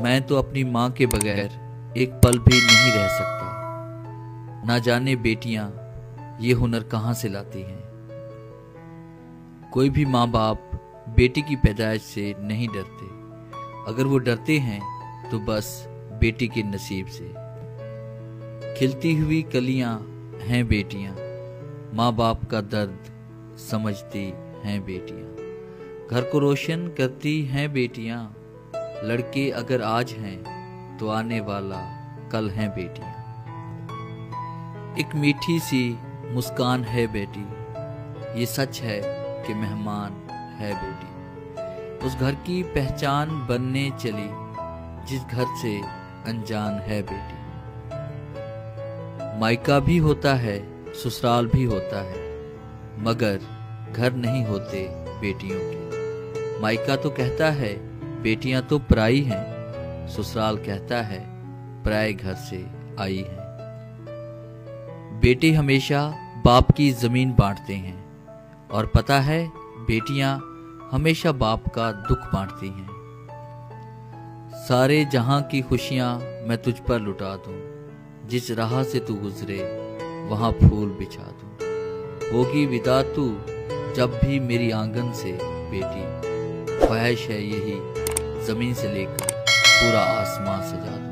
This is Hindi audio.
मैं तो अपनी माँ के बगैर एक पल भी नहीं रह सकता। ना जाने बेटियां ये हुनर कहाँ से लाती हैं। कोई भी माँ बाप बेटी की पैदाइश से नहीं डरते। अगर वो डरते हैं तो बस बेटी के नसीब से। खिलती हुई कलियां हैं बेटियां, माँ बाप का दर्द समझती हैं बेटियां। घर को रोशन करती हैं बेटियां, लड़के अगर आज हैं तो आने वाला कल हैं बेटियां। एक मीठी सी मुस्कान है बेटी, ये सच है कि मेहमान है बेटी। उस घर की पहचान बनने चली जिस घर से अनजान है बेटी। मायका भी होता है, ससुराल भी होता है, मगर घर नहीं होते बेटियों के। मायका तो कहता है बेटियां तो पराई हैं, ससुराल कहता है पराए घर से आई हैं। बेटे हमेशा बाप की जमीन बांटते हैं और पता है बेटियां हमेशा बाप का दुख बांटती हैं। सारे जहां की खुशियां मैं तुझ पर लुटा दूं, जिस राह से तू गुजरे वहां फूल बिछा दूं। होगी विदा तू जब भी मेरी आंगन से बेटी, ख्वाहिश है यही जमीन से लेकर पूरा आसमां सजा दूं।